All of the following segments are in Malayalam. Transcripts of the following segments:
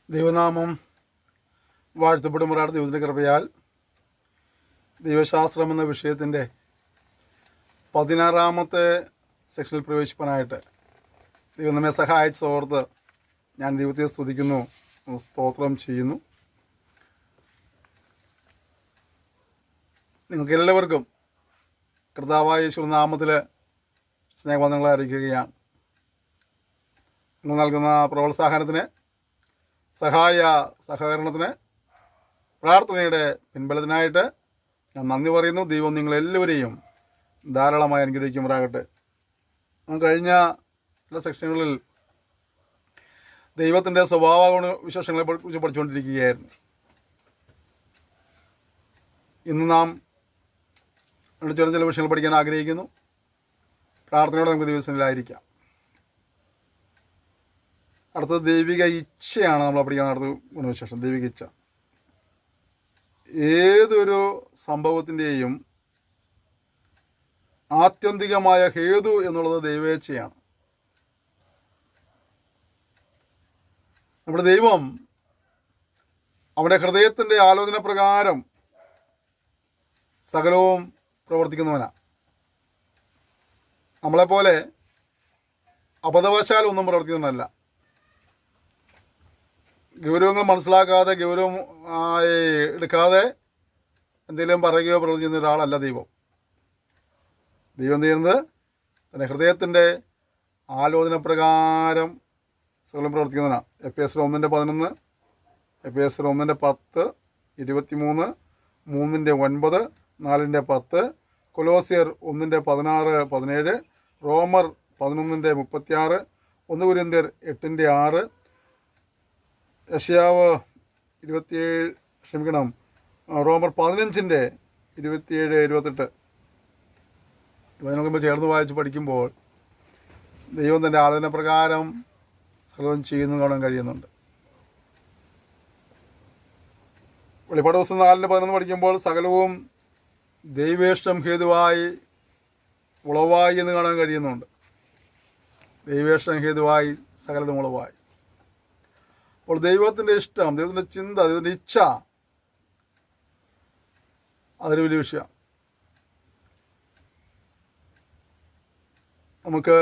ദൈവനാമം വാഴ്ത്തപ്പെടുമാറാട്. ദൈവത്തിൻ്റെ കൃപയാൽ ദൈവശാസ്ത്രം എന്ന വിഷയത്തിൻ്റെ 16-ാമത്തെ സെക്ഷനിൽ പ്രവേശിപ്പാനായിട്ട് ദൈവം നമ്മെ സഹായിച്ചോർത്ത് ഞാൻ ദൈവത്തെ സ്തുതിക്കുന്നു, സ്തോത്രം ചെയ്യുന്നു. നിങ്ങൾക്കെല്ലാവർക്കും കർത്താവായ യേശുവിന്റെ നാമത്തിൽ സ്നേഹവന്ദനങ്ങളെ അറിയിക്കുകയാണ്. നിങ്ങൾ നൽകുന്ന പ്രോത്സാഹനത്തിന്, സഹകരണത്തിന്, പ്രാർത്ഥനയുടെ പിൻബലത്തിനായിട്ട് ഞാൻ നന്ദി പറയുന്നു. ദൈവം നിങ്ങളെല്ലാവരെയും ധാരാളമായി അനുഗ്രഹിക്കുമാറാകട്ടെ. കഴിഞ്ഞ ചില സെക്ഷനുകളിൽ ദൈവത്തിൻ്റെ സ്വഭാവ വിശേഷങ്ങളെ കുറിച്ച് പഠിച്ചുകൊണ്ടിരിക്കുകയായിരുന്നു. ഇന്ന് നാം ചില വിഷയങ്ങൾ പഠിക്കാൻ ആഗ്രഹിക്കുന്നു. പ്രാർത്ഥനയോടെ നമുക്ക് ദിവസങ്ങളിലായിരിക്കാം. അടുത്തത് ദൈവിക ഇച്ഛയാണ് നമ്മൾ പഠിക്കാൻ. അടുത്ത ഗുണവിശേഷം ദൈവിക ഇച്ഛ. ഏതൊരു സംഭവത്തിൻ്റെയും ആത്യന്തികമായ ഹേതു എന്നുള്ളത് ദൈവേച്ഛയാണ്. നമ്മുടെ ദൈവം അവൻ്റെ ഹൃദയത്തിൻ്റെ ആലോചന പ്രകാരം സകലവും പ്രവർത്തിക്കുന്നവനാണ്. നമ്മളെപ്പോലെ അബദ്ധവശാൽ ഒന്നും പ്രവർത്തിക്കുന്നതല്ല. ഗൗരവങ്ങൾ മനസ്സിലാക്കാതെ, ഗൗരവം എടുക്കാതെ എന്തെങ്കിലും പറയുകയോ പ്രവർത്തിക്കുന്ന ഒരാളല്ല ദൈവം. ദൈവം ചെയ്യുന്നത് തൻ്റെ ഹൃദയത്തിൻ്റെ ആലോചന പ്രകാരം സകലം പ്രവർത്തിക്കുന്നതാണ്. എഫേസ്യർ 1:11, എഫേസ്യർ 1:10, 23, 3:9, 4:10, കൊലോസ്യർ 1:16, 17, റോമർ 11:36, 1 കൊരിന്ത്യർ 8:6, യെശയ്യാവ് 27, റോമർ 15:27, 28. ഇവനൊക്കെ ചേർന്ന് വായിച്ച് പഠിക്കുമ്പോൾ ദൈവം തൻ്റെ ആലോചന പ്രകാരം സകലവും ചെയ്യുന്നു കാണാൻ കഴിയുന്നുണ്ട്. വെളിപ്പാട് ദിവസം 4:11 പഠിക്കുമ്പോൾ സകലവും ദൈവേഷ്ടം ഹേതുവായി ഉളവായി എന്ന് കാണാൻ കഴിയുന്നുണ്ട്. ദൈവേഷ്ടം ഹേതുവായി സകലതും ഉളവായി. അപ്പോൾ ദൈവത്തിൻ്റെ ഇഷ്ടം, ദൈവത്തിൻ്റെ ചിന്ത, ദൈവത്തിൻ്റെ ഇച്ഛ അതൊരു വലിയ വിഷയം. നമുക്ക്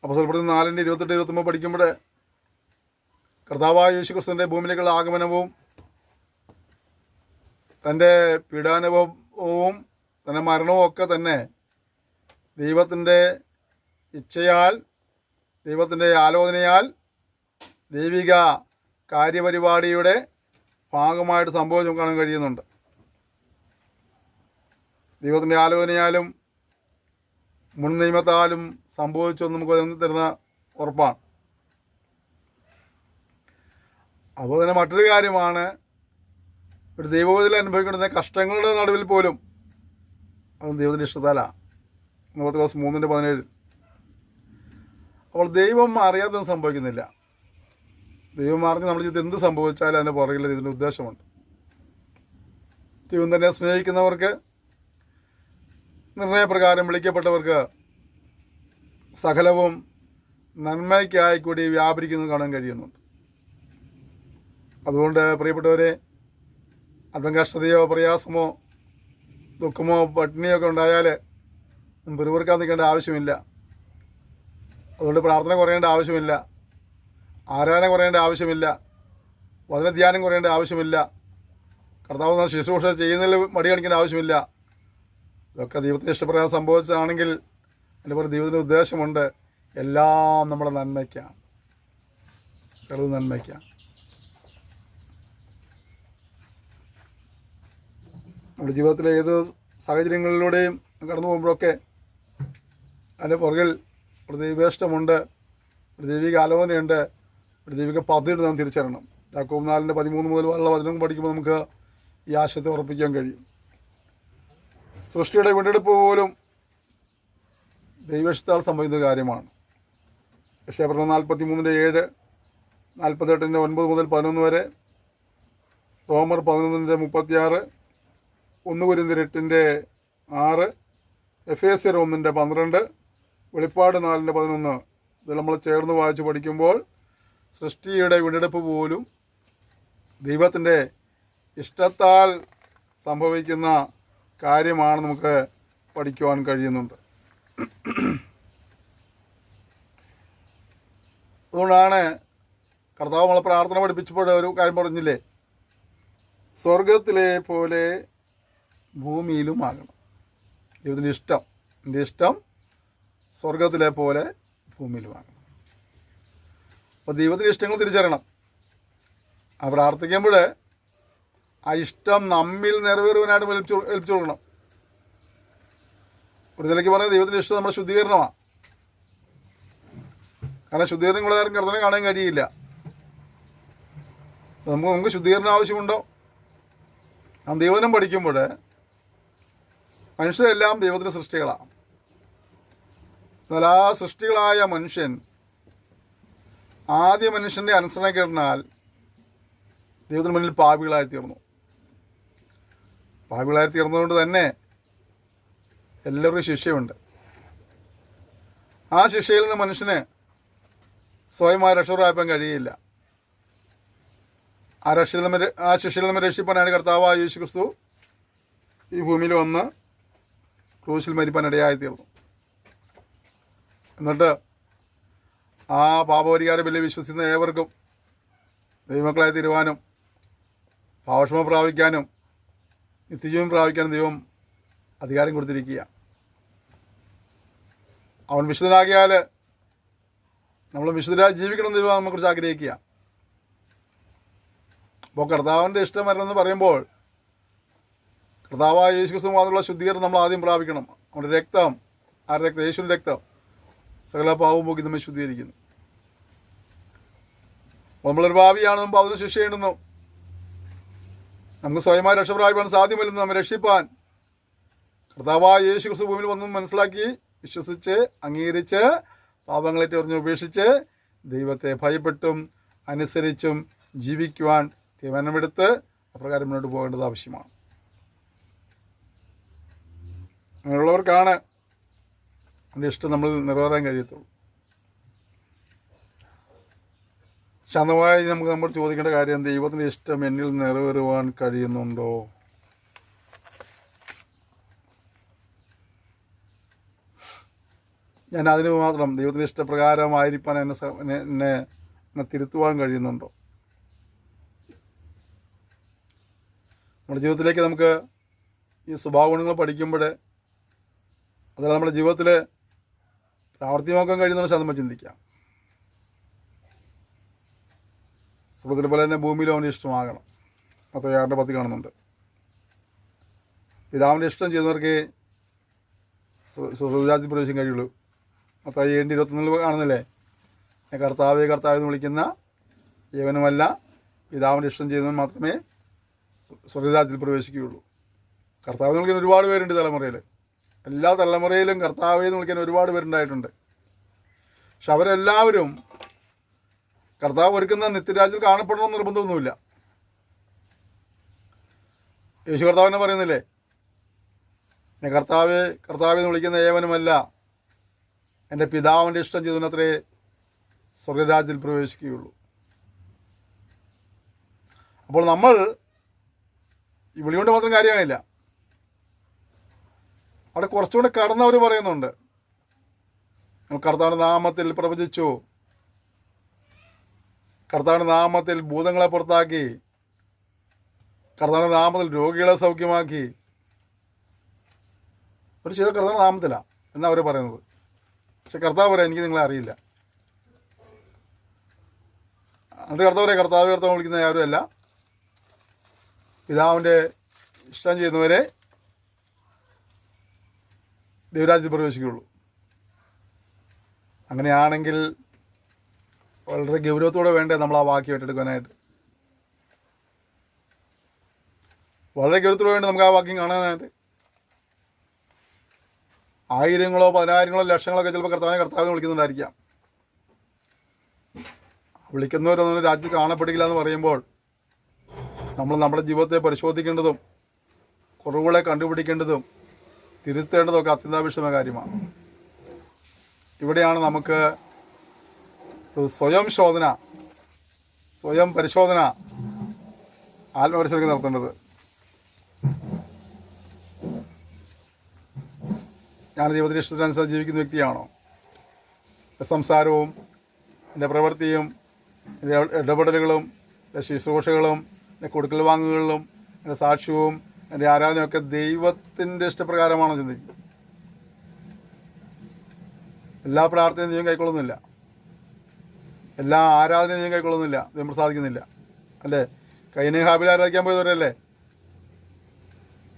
അപ്പോസ്തലപ്രവൃത്തി 4:28-29 പഠിക്കുമ്പോൾ കർത്താവായ യേശുക്രിസ്തുവിൻ്റെ ഭൂമിയിലേക്കുള്ള ആഗമനവും തൻ്റെ പീഡാനുഭവവും തൻ്റെ മരണവും ഒക്കെ തന്നെ ദൈവത്തിൻ്റെ ഇച്ഛയാൽ, ദൈവത്തിൻ്റെ ആലോചനയാൽ, ദൈവിക കാര്യപരിപാടിയുടെ ഭാഗമായിട്ട് സംഭവിച്ചു കാണാൻ കഴിയുന്നുണ്ട്. ദൈവത്തിൻ്റെ ആലോചനയാലും മുൻ നിയമത്താലും സംഭവിച്ചെന്ന് നമുക്ക് തരുന്ന ഉറപ്പാണ്. അപ്പോൾ തന്നെ മറ്റൊരു കാര്യമാണ്, ഒരു ദൈവത്തിൽ അനുഭവിക്കുന്ന കഷ്ടങ്ങളുടെ നടുവിൽ പോലും അത് ദൈവത്തിൻ്റെ ഇഷ്ടത്താലാണ്. 3:17. അപ്പോൾ ദൈവം അറിയാതെ സംഭവിക്കുന്നില്ല. ദൈവം അറിഞ്ഞ് നമ്മുടെ ജീവിതത്തിൽ എന്ത് സംഭവിച്ചാലും അതിൻ്റെ പുറകിൽ ഇതിൻ്റെ ഉദ്ദേശമുണ്ട്. ദൈവം തന്നെ സ്നേഹിക്കുന്നവർക്ക്, നിർണയപ്രകാരം വിളിക്കപ്പെട്ടവർക്ക് സകലവും നന്മയ്ക്കായി കൂടി വ്യാപരിക്കുന്നത് കാണാൻ കഴിയുന്നുണ്ട്. അതുകൊണ്ട് പ്രിയപ്പെട്ടവരെ, അല്പം കഷ്ടതയോ പ്രയാസമോ ദുഃഖമോ പട്ടിണിയോ ഒക്കെ ഉണ്ടായാൽ പിറുപിറുക്കാൻ നിൽക്കേണ്ട ആവശ്യമില്ല. അതുകൊണ്ട് പ്രാർത്ഥന കുറയേണ്ട ആവശ്യമില്ല, ആരാധന കുറയേണ്ട ആവശ്യമില്ല, വചനധ്യാനം കുറയേണ്ട ആവശ്യമില്ല, കർത്താവ് ശുശ്രൂഷ ചെയ്യുന്നതിൽ മടി കാണിക്കേണ്ട ആവശ്യമില്ല. ഇതൊക്കെ ദൈവത്തിന് ഇഷ്ടപ്രകാരം സംഭവിച്ചതാണെങ്കിൽ അതിൻ്റെ പോലെ ദൈവത്തിൻ്റെ ഉദ്ദേശമുണ്ട്. എല്ലാം നമ്മുടെ നന്മയ്ക്കാണ്, ചെറുത് നന്മയ്ക്കാണ്. നമ്മുടെ ജീവിതത്തിലെ ഏത് സാഹചര്യങ്ങളിലൂടെയും കടന്നു പോകുമ്പോഴൊക്കെ അതിൻ്റെ പുറകിൽ ഒരു ദൈവേഷ്ടമുണ്ട്, ഒരു ദൈവിക ആലോചനയുണ്ട്, ഒരു ദൈവിക പദ്ധതിയുണ്ട്. നാം തിരിച്ചറിയണം. യാക്കോബ് 4:13 മുതൽ ഉള്ള വചനം പഠിക്കുമ്പോൾ നമുക്ക് ഈ ആശയത്തെ ഉറപ്പിക്കാൻ കഴിയും. സൃഷ്ടിയുടെ വീണ്ടെടുപ്പ് പോലും ദൈവേഷ്ടത്താൽ സംഭവിക്കുന്ന കാര്യമാണ്. യെശയ്യാ 43:7, 48:9 മുതൽ 11 വരെ, റോമർ 11:36, 1 കൊരിന്ത്യർ 8:6, എഫേസ്യർ 1:12, വെളിപ്പാട് 4:11. ഇത് നമ്മൾ ചേർന്ന് വായിച്ച് പഠിക്കുമ്പോൾ സൃഷ്ടിയുടെ വീണ്ടെടുപ്പ് പോലും ദൈവത്തിൻ്റെ ഇഷ്ടത്താൽ സംഭവിക്കുന്ന കാര്യമാണ് നമുക്ക് പഠിക്കുവാൻ കഴിയുന്നുണ്ട്. അതുകൊണ്ടാണ് കർത്താവ് നമ്മളെ പ്രാർത്ഥന പഠിപ്പിച്ചപ്പോൾ ഒരു കാര്യം പറഞ്ഞില്ലേ, സ്വർഗത്തിലെ പോലെ ഭൂമിയിലും ആകണം. ദൈവത്തിൻ്റെ ഇഷ്ടം, എൻ്റെ ഇഷ്ടം സ്വർഗത്തിലെ പോലെ ഭൂമിയിലും ആകണം. അപ്പോൾ ദൈവത്തിൻ്റെ ഇഷ്ടങ്ങൾ തിരിച്ചറിയണം. ആ പ്രാർത്ഥിക്കുമ്പോൾ ആ ഇഷ്ടം നമ്മിൽ നിറവേറുവാനായിട്ട് ഏൽപ്പിച്ചു കൊടുക്കണം. ഒരു നിലയ്ക്ക് പറഞ്ഞാൽ ദൈവത്തിൻ്റെ ഇഷ്ടം നമ്മുടെ ശുദ്ധീകരണമാണ്. കാരണം ശുദ്ധീകരണം കൂടാതെ കർത്തനെ കാണാൻ കഴിയില്ല. നമുക്ക് ശുദ്ധീകരണം ആവശ്യമുണ്ടോ? നാം ദൈവനം പഠിക്കുമ്പോൾ മനുഷ്യരെല്ലാം ദൈവത്തിൻ്റെ സൃഷ്ടികളാണ്. എന്നാൽ ആ സൃഷ്ടികളായ മനുഷ്യൻ ആദ്യ മനുഷ്യൻ്റെ അനുസരണക്കേടിനാൽ ദൈവത്തിന് മുന്നിൽ പാപികളായിത്തീർന്നു. പാപികളായിത്തീർന്നതുകൊണ്ട് തന്നെ എല്ലാവർക്കും ശിക്ഷയുണ്ട്. ആ ശിക്ഷയിൽ നിന്ന് മനുഷ്യന് സ്വയമായി രക്ഷപ്രാപിക്കാൻ കഴിയില്ല. ആ ശിക്ഷയിൽ നിന്ന് രക്ഷിപ്പാനാണ് കർത്താവായ യേശു ക്രിസ്തു ഈ ഭൂമിയിൽ വന്ന് ക്രൂശിൽ മരിപ്പാൻ ഇടയായിത്തീർന്നു. എന്നിട്ട് ആ പാപപരിഹാര ബലി വിശ്വസിക്കുന്ന ഏവർക്കും ദൈവമക്കളായി തീരുവാനും പാപക്ഷമ പ്രാപിക്കാനും നിത്യജീവൻ പ്രാപിക്കാനും ദൈവം അധികാരം കൊടുത്തിരിക്കുക. അവൻ വിശുദ്ധനാകിയാൽ നമ്മൾ വിശുദ്ധരായി ജീവിക്കണം ദൈവം നമ്മെക്കുറിച്ച് ആഗ്രഹിക്കുക. അപ്പോൾ കർത്താവിൻ്റെ ഇഷ്ടം വരണമെന്ന് പറയുമ്പോൾ കർത്താവായ യേശു ക്രിസ്തു മാത്രമുള്ള ശുദ്ധീകരണം നമ്മൾ ആദ്യം പ്രാപിക്കണം. അവൻ്റെ രക്തം, ആ രക്തം, യേശുവിൻ്റെ രക്തം സകല പാവവും പോക്കി നമ്മെ ശുദ്ധീകരിക്കുന്നു. നമ്മളൊരു ഭാവിയാണെന്നും പാവത്തിന് ശിക്ഷയുണ്ടെന്നും നമുക്ക് സ്വയമായി രക്ഷപ്രാപിക്കാൻ സാധ്യമല്ലെന്നും നമ്മെ രക്ഷിപ്പാൻ കർത്താവായ യേശു ക്രിസ്തു ഭൂമിയിൽ വന്നും മനസ്സിലാക്കി വിശ്വസിച്ച് അംഗീകരിച്ച് പാപങ്ങളെ എറിഞ്ഞ് ഉപേക്ഷിച്ച് ദൈവത്തെ ഭയപ്പെട്ടും അനുസരിച്ചും ജീവിക്കുവാൻ തീരുമാനമെടുത്ത് അപ്രകാരം മുന്നോട്ട് പോകേണ്ടത് ആവശ്യമാണ്. അങ്ങനെയുള്ളവർക്കാണ് അതിൻ്റെ ഇഷ്ടം നമ്മൾ നിറവേറാൻ കഴിയത്തുള്ളൂ. ശാന്തമായി നമ്മൾ ചോദിക്കേണ്ട കാര്യം, ദൈവത്തിൻ്റെ ഇഷ്ടം എന്നിൽ നിറവേറുവാൻ കഴിയുന്നുണ്ടോ? ഞാൻ അതിന് മാത്രം ദൈവത്തിൻ്റെ ഇഷ്ടപ്രകാരമായിരിക്കാൻ എന്നെ തിരുത്തുവാൻ കഴിയുന്നുണ്ടോ? നമ്മുടെ ജീവിതത്തിലേക്ക് നമുക്ക് ഈ സ്വഭാവ ഗുണങ്ങൾ പഠിക്കുമ്പോൾ അതായത് നമ്മുടെ ജീവിതത്തിൽ പ്രാവർത്തികമാക്കാൻ കഴിയുന്ന ശതമാനം ചിന്തിക്കാം. സ്വർഗത്തിലെ പോലെ തന്നെ ഭൂമിയിലും അവൻ്റെ ഇഷ്ടമാകണം. മത്തായി 6:10 കാണുന്നുണ്ട്. പിതാവിൻ്റെ ഇഷ്ടം ചെയ്യുന്നവർക്ക് സ്വർഗ്ഗരാജ്യത്തിൽ പ്രവേശിക്കാൻ കഴിയുള്ളൂ. മത്തായി 7:21 കാണുന്നില്ലേ, കർത്താവെ കർത്താവ് എന്ന് വിളിക്കുന്ന ഏവനുമല്ല പിതാവിൻ്റെ ഇഷ്ടം ചെയ്യുന്നവൻ മാത്രമേ സ്വർഗ്ഗരാജ്യത്തിൽ പ്രവേശിക്കുകയുള്ളൂ. കർത്താവ് എന്ന് വിളിക്കുന്ന ഒരുപാട് പേരുണ്ട് തലമുറയിൽ. എല്ലാ തലമുറയിലും കർത്താവെ എന്ന് വിളിക്കാൻ ഒരുപാട് പേരുണ്ടായിട്ടുണ്ട്. പക്ഷെ അവരെല്ലാവരും കർത്താവ് ഒരുക്കുന്ന നിത്യരാജ്യത്തിൽ കാണപ്പെടണമെന്ന് നിർബന്ധമൊന്നുമില്ല. യേശു കർത്താവിനെ പറയുന്നില്ലേ, കർത്താവെ കർത്താവെ എന്ന് വിളിക്കുന്ന ഏവനുമല്ല എൻ്റെ പിതാവിൻ്റെ ഇഷ്ടം ചെയ്തതിനത്രേ സ്വർഗ്ഗരാജ്യത്തിൽ പ്രവേശിക്കുകയുള്ളൂ. അപ്പോൾ നമ്മൾ ഈ വിളി കൊണ്ട് മാത്രം കാര്യമായില്ല. അവിടെ കുറച്ചുകൂടെ കടന്നവർ പറയുന്നുണ്ട്, കർത്താവിൻ്റെ നാമത്തിൽ പ്രവചിച്ചു, കർത്താവിൻ്റെ നാമത്തിൽ ഭൂതങ്ങളെ പുറത്താക്കി, കർത്താവിൻ്റെ നാമത്തിൽ രോഗികളെ സൗഖ്യമാക്കി. അവർ ചെയ്ത കർത്താവിൻ്റെ നാമത്തിലാണ് എന്നാണ് അവർ പറയുന്നത്. പക്ഷെ കർത്താവ് പറയാം, എനിക്ക് നിങ്ങളെ അറിയില്ല. എന്നിട്ട് കർത്താവ് വിളിക്കുന്ന ആരും അല്ല, പിതാവിൻ്റെ ഇഷ്ടം ചെയ്യുന്നവരെ ദൈവരാജ്യത്തിൽ പ്രവേശിക്കുകയുള്ളൂ. അങ്ങനെയാണെങ്കിൽ വളരെ ഗൗരവത്തോടെ വേണ്ടേ നമ്മൾ ആ വാക്യം ഏറ്റെടുക്കാനായിട്ട്. വളരെ ഗൗരവത്തോടെ വേണ്ടേ നമുക്ക് ആ വാക്യം കാണാനായിട്ട്. ആയിരങ്ങളോ പതിനായിരങ്ങളോ ലക്ഷങ്ങളൊക്കെ ചിലപ്പോൾ കർത്താവിനെ വിളിക്കുന്നുണ്ടായിരിക്കാം. വിളിക്കുന്നവരൊന്നും രാജ്യത്ത് കാണപ്പെടില്ല എന്ന് പറയുമ്പോൾ നമ്മൾ നമ്മുടെ ജീവിതത്തെ പരിശോധിക്കേണ്ടതും കുറവുകളെ കണ്ടുപിടിക്കേണ്ടതും തിരുത്തേണ്ടതും ഒക്കെ അത്യന്താപേക്ഷിതമായ കാര്യമാണ്. ഇവിടെയാണ് നമുക്ക് സ്വയം ശോധന സ്വയം പരിശോധന, ആത്മപരിശോധന നടത്തേണ്ടത്. ഞാൻ ദൈവത്തിൻ്റെ ഇഷ്ടത്തിനനുസരിച്ച് ജീവിക്കുന്ന വ്യക്തിയാണോ? എൻ്റെ സംസാരവും എൻ്റെ പ്രവൃത്തിയും എൻ്റെ ഇടപെടലുകളും എൻ്റെ ശുശ്രൂഷകളും എൻ്റെ കൊടുക്കൽ വാങ്ങുകളിലും എൻ്റെ സാക്ഷ്യവും എൻ്റെ ആരാധനയൊക്കെ ദൈവത്തിൻ്റെ ഇഷ്ടപ്രകാരമാണോ ചിന്തിക്കുന്നത്? എല്ലാ പ്രാർത്ഥനയും ദൈവം കൈക്കൊള്ളുന്നില്ല, എല്ലാ ആരാധനയും ദൈവം കൈക്കൊള്ളുന്നില്ല, ദൈവം പ്രസാദിക്കുന്നില്ല. അല്ലേ? കൈനെ ഹാബിൽ ആരാധിക്കാൻ പോയവരല്ലേ?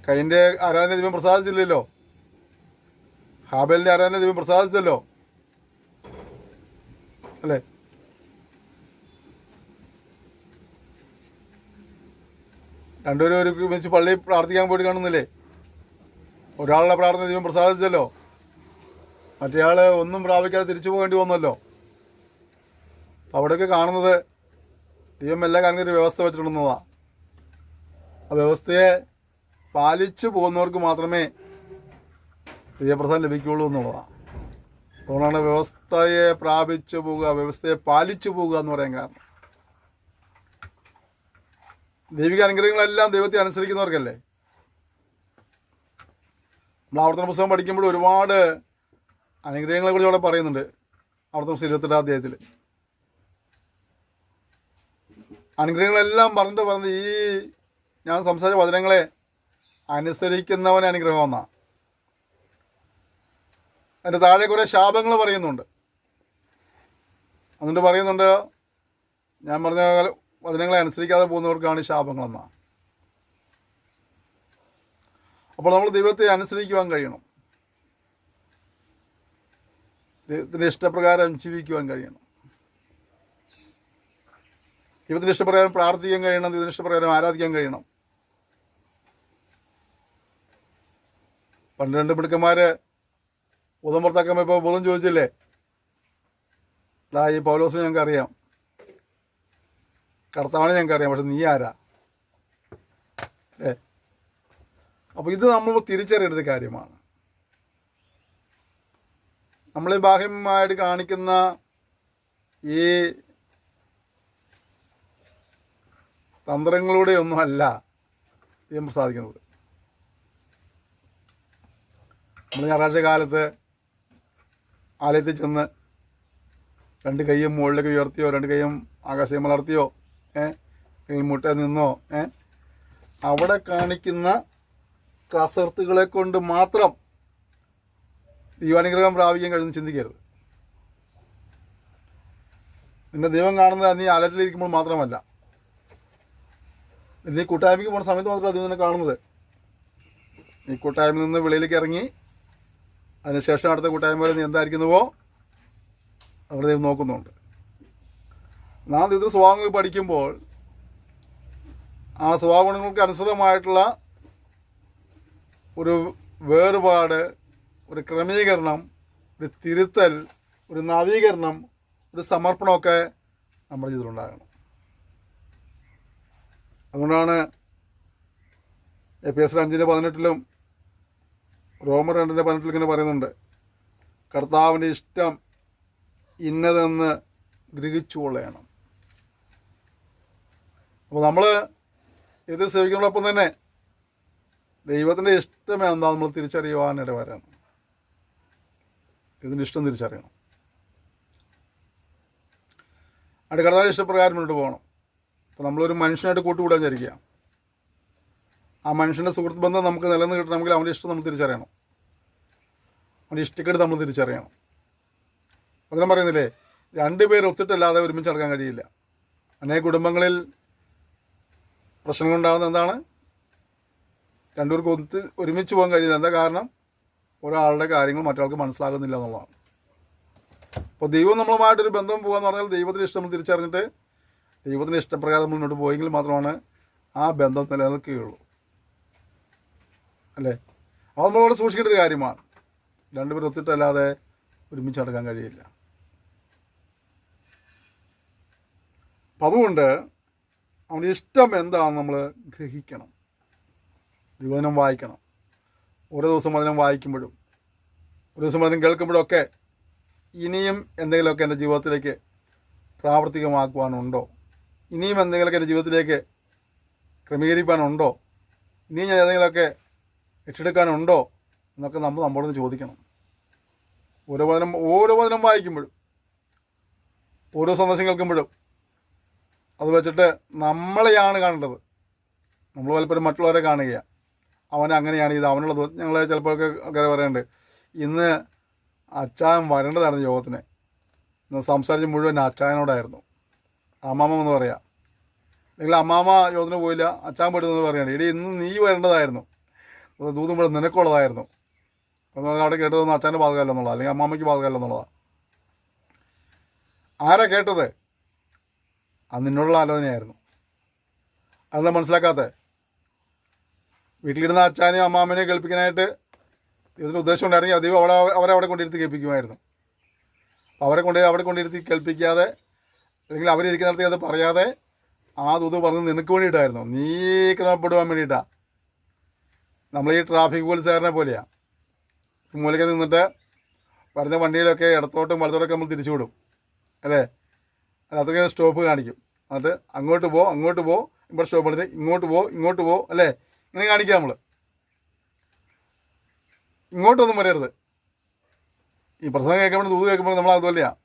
കൈൻ്റെ ആരാധന ദൈവം പ്രസാദിച്ചില്ലല്ലോ. ഹാബേലിൻ്റെ ആരാധന ദൈവം പ്രസാദിച്ചല്ലോ. അല്ലേ? രണ്ടുപേരും ഒരുമിച്ച് പള്ളിയിൽ പ്രാർത്ഥിക്കാൻ പോയിട്ട് കാണുന്നില്ലേ? ഒരാളുടെ പ്രാർത്ഥന ദൈവം പ്രസാദിച്ചല്ലോ, മറ്റേയാൾ ഒന്നും പ്രാപിക്കാതെ തിരിച്ചു പോകേണ്ടി വന്നല്ലോ. അവിടെയൊക്കെ കാണുന്നത് ദൈവം എല്ലാ കാര്യങ്ങളും ഒരു വ്യവസ്ഥ വെച്ചിട്ടുണ്ടെന്നതാണ്. ആ വ്യവസ്ഥയെ പാലിച്ചു പോകുന്നവർക്ക് മാത്രമേ ദൈവപ്രസാദം ലഭിക്കുകയുള്ളൂ എന്നുള്ളതാണ്. അതുകൊണ്ടാണ് വ്യവസ്ഥയെ പ്രാപിച്ചു പോവുക, വ്യവസ്ഥയെ പാലിച്ചു പോവുക എന്ന് പറയാൻ കാരണം. ദൈവിക അനുഗ്രഹങ്ങളെല്ലാം ദൈവത്തെ അനുസരിക്കുന്നവർക്കല്ലേ. നമ്മൾ ആവർത്തന പുസ്തകം പഠിക്കുമ്പോൾ ഒരുപാട് അനുഗ്രഹങ്ങളെ കുറിച്ച് അവിടെ പറയുന്നുണ്ട്. ആവർത്തന പുസ്തകം 28-ാം അധ്യായത്തിൽ അനുഗ്രഹങ്ങളെല്ലാം പറഞ്ഞ് ഈ ഞാൻ സംസാരിച്ച വചനങ്ങളെ അനുസരിക്കുന്നവന് അനുഗ്രഹം എന്നാണ്. അതിൻ്റെ താഴെ കുറേ ശാപങ്ങൾ പറയുന്നുണ്ട്. എന്നിട്ട് പറയുന്നുണ്ട് ഞാൻ പറഞ്ഞ വചനങ്ങളെ അനുസരിക്കാതെ പോകുന്നവർക്കാണ് ശാപങ്ങളെന്നാണ്. അപ്പോൾ നമ്മൾ ദൈവത്തെ അനുസരിക്കുവാൻ കഴിയണം, ദൈവത്തിൻ്റെ ഇഷ്ടപ്രകാരം ജീവിക്കുവാൻ കഴിയണം, ദൈവത്തിൻ്റെ ഇഷ്ടപ്രകാരം പ്രാർത്ഥിക്കാൻ കഴിയണം, ദൈവത്തിൻ്റെ ഇഷ്ടപ്രകാരം ആരാധിക്കാൻ കഴിയണം. 12 മിടുക്കന്മാർ ബോധം പുറത്താക്കാൻ ഇപ്പോൾ ബോധം ചോദിച്ചില്ലേ? ഈ പൗലോസ് ഞങ്ങൾക്ക് അറിയാം, കർത്താവിനെ ഞങ്ങൾക്ക് അറിയാം, പക്ഷെ നീ ആരാ? അപ്പോൾ ഇത് നമ്മൾ തിരിച്ചറിയേണ്ട ഒരു കാര്യമാണ്. നമ്മൾ ബാഹ്യമായിട്ട് കാണിക്കുന്ന ഈ തന്ത്രങ്ങളിലൂടെ ഒന്നുമല്ല ദൈവം പ്രസാദിക്കുന്നത്. നമ്മൾ ഞായറാഴ്ച കാലത്ത് ആലയത്തിൽ ചെന്ന് 2 കൈയും മുകളിലേക്ക് ഉയർത്തിയോ, 2 കൈയും ആകാശം മലർത്തിയോ, മുട്ട നിന്നോ, അവിടെ കാണിക്കുന്ന കസർത്തുകളെ കൊണ്ട് മാത്രം ദൈവാനുഗ്രഹം പ്രാപിക്കാൻ കഴിയുമെന്ന് ചിന്തിക്കരുത്. നിന്നെ ദൈവം കാണുന്നത് നീ ആലയത്തിലിരിക്കുമ്പോൾ മാത്രമല്ല, നീ കൂട്ടായ്മയ്ക്ക് പോകുന്ന സമയത്ത് മാത്രമല്ല ദൈവം നിന്നെ കാണുന്നത്. നീ കൂട്ടായ്മയിൽ നിന്ന് വെളിയിലേക്ക് ഇറങ്ങി അതിനുശേഷം അടുത്ത കൂട്ടായ്മ വരെ നീ എന്തായിരിക്കുന്നുവോ അവിടെ ദൈവം നോക്കുന്നുണ്ട്. നാം ദൈവത്തിൻ്റെ സ്വഭാവങ്ങൾ പഠിക്കുമ്പോൾ ആ സ്വഭാവഗുണങ്ങൾക്ക് അനുസൃതമായിട്ടുള്ള ഒരു വേറുപാട്, ഒരു ക്രമീകരണം, ഒരു തിരുത്തൽ, ഒരു നവീകരണം, ഒരു സമർപ്പണമൊക്കെ നമ്മുടെ ജീവിതത്തിലുണ്ടാകണം. അതുകൊണ്ടാണ് എഫേസ്യർ 5:18 റോമർ 2:18 ഇങ്ങനെ പറയുന്നുണ്ട്, കർത്താവിൻ്റെ ഇഷ്ടം ഇന്നതെന്ന് ഗ്രഹിച്ചുകൊള്ളണം. അപ്പോൾ നമ്മൾ ഇത് സേവിക്കുന്നതോടൊപ്പം തന്നെ ദൈവത്തിൻ്റെ ഇഷ്ടം എന്താ നമ്മൾ തിരിച്ചറിയുവാനിട വരണം. ഇതിൻ്റെ ഇഷ്ടം തിരിച്ചറിയണം. അതിൻ്റെ കർത്താവിൻ്റെ ഇഷ്ടപ്രകാരം മുന്നോട്ട് പോകണം. അപ്പോൾ നമ്മളൊരു മനുഷ്യനായിട്ട് കൂട്ടുകൂടാൻ വിചാരിക്കുക. ആ മനുഷ്യൻ്റെ സുഹൃത്ത് ബന്ധം നമുക്ക് നിലനിന്ന് കിട്ടണമെങ്കിൽ അവൻ്റെ ഇഷ്ടം നമ്മൾ തിരിച്ചറിയണം, അവൻ്റെ ഇഷ്ടക്കേട് നമ്മൾ തിരിച്ചറിയണം. അതിനെ പറയുന്നില്ലേ, 2 പേർ ഒത്തിട്ടല്ലാതെ ഒരുമിച്ച് നടക്കാൻ കഴിയില്ല. അനേക കുടുംബങ്ങളിൽ പ്രശ്നങ്ങളുണ്ടാകുന്നത് എന്താണ്? 2 പേർക്ക് ഒരുമിച്ച് പോകാൻ കഴിയില്ല. എന്താ കാരണം? ഒരാളുടെ കാര്യങ്ങൾ മറ്റൊരാൾക്ക് മനസ്സിലാകുന്നില്ല എന്നുള്ളതാണ്. അപ്പോൾ ദൈവം നമ്മളുമായിട്ടൊരു ബന്ധം പോകാന്ന് പറഞ്ഞാൽ ദൈവത്തിൻ്റെ ഇഷ്ടം നമ്മൾ തിരിച്ചറിഞ്ഞിട്ട് ദൈവത്തിൻ്റെ ഇഷ്ടപ്രകാരം മുന്നോട്ട് പോയെങ്കിൽ മാത്രമാണ് ആ ബന്ധം നിലനിൽക്കുകയുള്ളൂ. അല്ലേ? അത് നമ്മളവിടെ സൂക്ഷിക്കേണ്ട ഒരു കാര്യമാണ്. 2 പേർ ഒത്തിട്ടല്ലാതെ ഒരുമിച്ച് നടക്കാൻ കഴിയില്ല. അപ്പം അതുകൊണ്ട് അവൻ്റെ ഇഷ്ടം എന്താണെന്ന് നമ്മൾ ഗ്രഹിക്കണം, ദൈവവചനം വായിക്കണം. ഓരോ ദിവസം വചനം വായിക്കുമ്പോഴും ഒരു ദിവസം വചനം കേൾക്കുമ്പോഴൊക്കെ ഇനിയും എന്തെങ്കിലുമൊക്കെ എൻ്റെ ജീവിതത്തിലേക്ക് പ്രാവർത്തികമാക്കുവാനുണ്ടോ, ഇനിയും എന്തെങ്കിലുമൊക്കെ എൻ്റെ ജീവിതത്തിലേക്ക് ക്രമീകരിക്കാനുണ്ടോ, ഇനിയും ഞാൻ ഏതെങ്കിലുമൊക്കെ ഏറ്റെടുക്കാനുണ്ടോ എന്നൊക്കെ നമ്മൾ നമ്മളോട് ചോദിക്കണം. ഓരോ വചനം വായിക്കുമ്പോഴും ഓരോ സന്ദേശം കേൾക്കുമ്പോഴും അത് വെച്ചിട്ട് നമ്മളെയാണ് കാണേണ്ടത്. നമ്മൾ പലപ്പോഴും മറ്റുള്ളവരെ കാണുകയാണ്. അവൻ അങ്ങനെയാണ്, ഇത് അവനുള്ളത്. ഞങ്ങൾ ചിലപ്പോഴൊക്കെ ആൾക്കാർ പറയുന്നുണ്ട്, ഇന്ന് അച്ചായൻ വരേണ്ടതായിരുന്നു യോഗത്തിന്, ഇന്ന് സംസാരിച്ച് മുഴുവൻ അച്ചായനോടായിരുന്നു. അമ്മാമ്മ എന്ന് പറയാം, അല്ലെങ്കിൽ അമ്മാമ്മ യോഗത്തിന് പോയില്ല, അച്ചാൻ പെടുന്നെന്ന് പറയുകയാണ്. ഇനി ഇന്ന് നീ വരേണ്ടതായിരുന്നു, അത് ദൂതും ഇവിടെ നിനക്കുള്ളതായിരുന്നു. അപ്പോൾ അവിടെ കേട്ടതൊന്നും അച്ചാൻ്റെ ബാധകമല്ല എന്നുള്ളതാണ്, അല്ലെങ്കിൽ അമ്മാമ്മയ്ക്ക് ബാധകമല്ല എന്നുള്ളതാണ്. ആരാ കേട്ടത്? അത് നിന്നോടുള്ള ആലോചനയായിരുന്നു. അതെന്താ മനസ്സിലാക്കാത്തത്? വീട്ടിലിരുന്ന അച്ചാനെയും അമ്മാമ്മനെയും കേൾപ്പിക്കാനായിട്ട് ഇതിന് ഉദ്ദേശം ഉണ്ടായിരുന്നെങ്കിൽ അധികം അവരെ അവിടെ കൊണ്ടിരുത്തി കേൾപ്പിക്കുമായിരുന്നു. അവരെ അവിടെ കൊണ്ടിരുത്തി കേൾപ്പിക്കാതെ, അല്ലെങ്കിൽ അവരിയ്ക്കുന്നിടത്ത് അത് പറയാതെ ആ ദൂത് പറഞ്ഞ് നിനക്ക് വേണ്ടിയിട്ടായിരുന്നു, നീ ക്രമപ്പെടുവാൻ വേണ്ടിയിട്ടാണ്. നമ്മൾ ഈ ട്രാഫിക് പോലീസുകാരനെ പോലെയാണ്. മൂലയ്ക്ക് നിന്നിട്ട് വരുന്ന വണ്ടിയിലൊക്കെ ഇടത്തോട്ടും വലത്തോട്ടൊക്കെ നമ്മൾ തിരിച്ചു വിടും അല്ലേ. അതൊക്കെ സ്റ്റോപ്പ് കാണിക്കും. എന്നിട്ട് അങ്ങോട്ട് പോ ഇവിടെ സ്റ്റോപ്പ് എടുത്ത് ഇങ്ങോട്ട് പോ അല്ലേ, ഇങ്ങനെ കാണിക്കുക. നമ്മൾ ഇങ്ങോട്ടൊന്നും വരരുത്. ഈ പ്രസംഗം കേൾക്കുമ്പോൾ ദൂത് കേൾക്കുമ്പോൾ നമ്മൾ അതുപോലെയാണ്,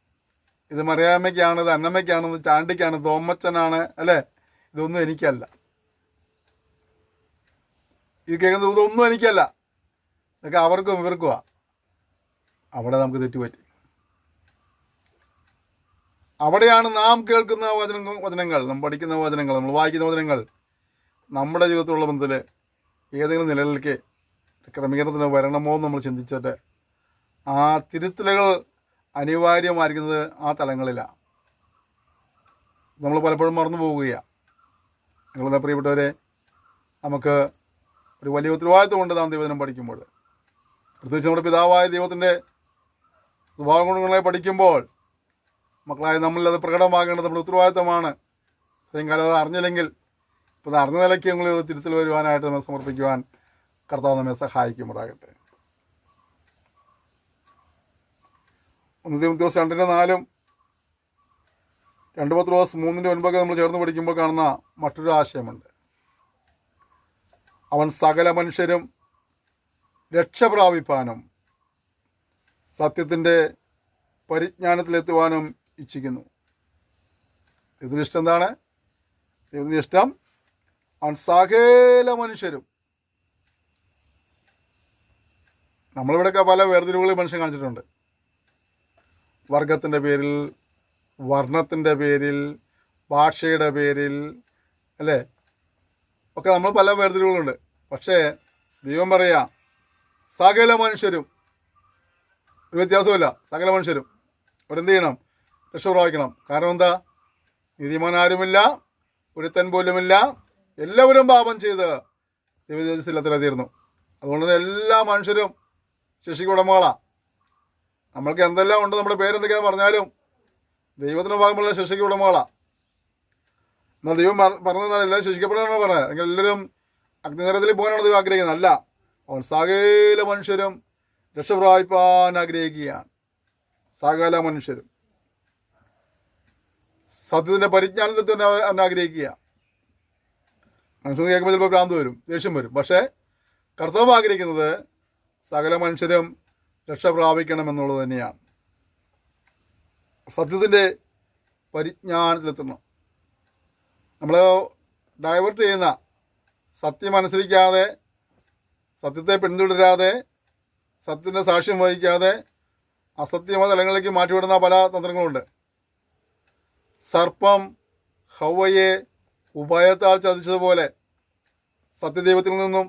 ഇത് മറിയാമ്മയ്ക്കാണ്, ഇത് അന്നമ്മയ്ക്കാണ്, ഇത് ചാണ്ടിക്കാണ്, തോമച്ചനാണ് അല്ലേ, ഇതൊന്നും എനിക്കല്ല. ഇത് കേൾക്കുന്ന ദൂതൊന്നും എനിക്കല്ല, ഇതൊക്കെ അവർക്കും ഇവർക്കുവാ. അവിടെ നമുക്ക് തെറ്റുപറ്റി. അവിടെയാണ് നാം കേൾക്കുന്ന വചനങ്ങൾ, നാം പഠിക്കുന്ന വചനങ്ങൾ, നമ്മൾ വായിക്കുന്ന വചനങ്ങൾ നമ്മുടെ ജീവിതത്തിലുള്ള ബന്ധത്തിൽ ഏതെങ്കിലും നിലയിലേക്ക് ക്രമീകരണത്തിന് വരണമോ എന്ന് നമ്മൾ ചിന്തിച്ചിട്ട് ആ തിരുത്തലുകൾ അനിവാര്യമായിരിക്കുന്നത് ആ തലങ്ങളിലാണ്. നമ്മൾ പലപ്പോഴും മറന്നു പോവുകയാണ്. നിങ്ങളെന്താ പ്രിയപ്പെട്ടവരെ, നമുക്ക് ഒരു വലിയ ഉത്തരവാദിത്വമുണ്ട് നാം ദൈവവചനം പഠിക്കുമ്പോൾ. പ്രത്യേകിച്ച് നമ്മുടെ പിതാവായ ദൈവത്തിൻ്റെ സ്വഭാവ ഗുണങ്ങളെ പഠിക്കുമ്പോൾ മക്കളായ നമ്മളിൽ പ്രകടമാകേണ്ടത് നമ്മുടെ ഉത്തരവാദിത്തമാണ്. സായങ്കാലം അത് അറിഞ്ഞില്ലെങ്കിൽ ഇപ്പോൾ അത് അറിഞ്ഞ നിലയ്ക്ക് നമ്മൾ തിരുത്തൽ വരുവാനായിട്ട് നമ്മൾ സമർപ്പിക്കുവാൻ കർത്താവ് നമ്മെ സഹായിക്കുമ്പോഴാകട്ടെ. 1 തീമോഥെയോസ് 2:4 2 പത്രോസ് 3:9 നമ്മൾ ചേർന്ന് പഠിക്കുമ്പോൾ കാണുന്ന മറ്റൊരു ആശയമുണ്ട്. അവൻ സകല മനുഷ്യരും രക്ഷ പ്രാപിപ്പാനും സത്യത്തിൻ്റെ പരിജ്ഞാനത്തിലെത്തുവാനും ഇച്ഛിക്കുന്നു. ഇതിനിഷ്ടം എന്താണ്? ഇതിനിഷ്ടം അവൻ സകല മനുഷ്യരും. നമ്മളിവിടെയൊക്കെ പല വേർതിരിവുകളിൽ മനുഷ്യൻ കാണിച്ചിട്ടുണ്ട്. വർഗത്തിൻ്റെ പേരിൽ, വർണ്ണത്തിൻ്റെ പേരിൽ, ഭാഷയുടെ പേരിൽ അല്ലേ ഒക്കെ നമ്മൾ പല വേർതിരിവുകളുണ്ട്. പക്ഷേ ദൈവം പറയാ സകല മനുഷ്യരും, ഒരു വ്യത്യാസമില്ല, സകല മനുഷ്യരും അവരെന്ത് ചെയ്യണം? രക്ഷ പ്രാപിക്കണം. കാരണം എന്താ? നീതിമാൻ ആരുമില്ല, ഒരുത്തൻ പോലുമില്ല, എല്ലാവരും പാപം ചെയ്ത് ദൈവതേജസ്സില്ലാത്തീർന്നു. അതുകൊണ്ട് തന്നെ എല്ലാ മനുഷ്യരും ശിക്ഷയ്ക്ക് ഉടമകളാണ്. നമ്മൾക്ക് എന്തെല്ലാം ഉണ്ട്, നമ്മുടെ പേരെന്തൊക്കെയാണെന്ന് പറഞ്ഞാലും ദൈവത്തിൻ്റെ ഭാഗമുള്ള ശിക്ഷയ്ക്ക് ഉടമകളാണ്. എന്നാൽ ദൈവം പറഞ്ഞതാണ് എല്ലാവരും ശിക്ഷിക്കപ്പെടാനാണ് പറഞ്ഞത്. അല്ലെങ്കിൽ എല്ലാവരും അഗ്നിനരകത്തിൽ പോകാനാണ് ദൈവം ആഗ്രഹിക്കുന്നത്. അല്ല, അവൻ സകല മനുഷ്യരും രക്ഷ പ്രാപിപ്പാൻ ആഗ്രഹിക്കുകയാണ്. സകല മനുഷ്യരും സത്യത്തിൻ്റെ പരിജ്ഞാനത്തിൽ അവൻ ആഗ്രഹിക്കുക. മനുഷ്യന് കേൾക്കുമ്പോൾ ചിലപ്പോൾ ഭ്രാന്ത് വരും, ദേഷ്യം വരും. പക്ഷേ കർത്താവ് ആഗ്രഹിക്കുന്നത് സകല മനുഷ്യരും രക്ഷ പ്രാപിക്കണമെന്നുള്ളത് തന്നെയാണ്. സത്യത്തിൻ്റെ പരിജ്ഞാനത്തിലെത്തണം. നമ്മൾ ഡൈവേർട്ട് ചെയ്യുന്ന, സത്യം അനുസരിക്കാതെ, സത്യത്തെ പിന്തുടരാതെ, സത്യത്തിൻ്റെ സാക്ഷ്യം വഹിക്കാതെ അസത്യമായ തലങ്ങളിലേക്ക് മാറ്റിവിടുന്ന പല തന്ത്രങ്ങളുണ്ട്. സർപ്പം ഹൗവയെ ഉപായത്താൽ ചതിച്ചതുപോലെ സത്യദൈവത്തിൽ നിന്നും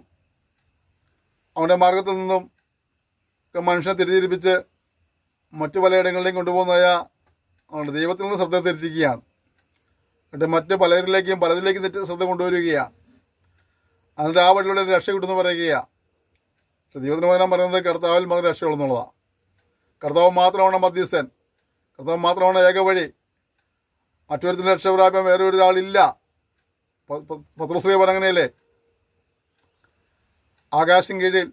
അവൻ്റെ മാർഗത്തിൽ നിന്നും മനുഷ്യനെ തിരിച്ചിരിപ്പിച്ച് മറ്റു പലയിടങ്ങളിലേക്കും കൊണ്ടുപോകുന്നതായ ദൈവത്തിൽ നിന്ന് ശ്രദ്ധ തെറ്റിക്കുകയാണ്. എന്നിട്ട് മറ്റ് പലരിലേക്കും പലതിലേക്കും ശ്രദ്ധ കൊണ്ടുവരികയാണ്. എന്നിട്ട് ആ വഴിയിലൂടെ രക്ഷ കിട്ടുമെന്ന് പറയുകയാണ്. പക്ഷെ ദൈവത്തിന് പകരം പറയുന്നത് കർത്താവിൽ മാത്രം രക്ഷയുള്ളെന്നുള്ളതാണ്. കർത്താവ് മാത്രമാണ് മധ്യസ്ഥൻ, കർത്താവ് മാത്രമാണ് ഏക വഴി. മറ്റൊരുത്തിന് രക്ഷ പ്രാപിക്കാൻ വേറെ ഒരാളില്ല. പത്രോസ് പറഞ്ഞങ്ങനെയല്ലേ, ആകാശം കീഴിൽ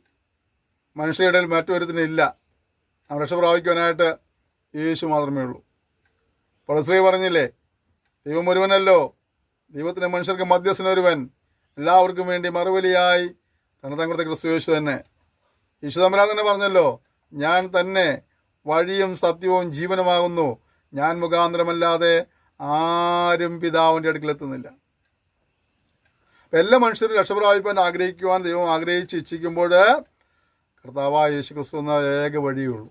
മനുഷ്യരുടെ ഇടയിൽ മറ്റൊരുത്തിനില്ല, നാം രക്ഷ പ്രാപിക്കുവാനായിട്ട് യേശു മാത്രമേ ഉള്ളൂ. പൗലോസ് പറഞ്ഞില്ലേ, ദൈവം ഒരുവനല്ലോ, ദൈവത്തിൻ്റെ മനുഷ്യർക്ക് മധ്യസ്ഥനൊരുവൻ, എല്ലാവർക്കും വേണ്ടി മറുപടിയായി തങ്ങളുടെ ക്രിസ്തു യേശു തന്നെ. യേശു തമ്പുരാൻ തന്നെ പറഞ്ഞല്ലോ, ഞാൻ തന്നെ വഴിയും സത്യവും ജീവനുമാകുന്നു, ഞാൻ മുഖാന്തരമല്ലാതെ ആരും പിതാവിൻ്റെ അടുക്കലെത്തുന്നില്ല. എല്ലാ മനുഷ്യരും രക്ഷപ്രാപിപ്പാൻ ആഗ്രഹിക്കുവാൻ ദൈവം ആഗ്രഹിച്ച് ഇച്ഛിക്കുമ്പോൾ കർത്താവായ യേശു ക്രിസ്തു എന്ന ഏക വഴിയുള്ളൂ,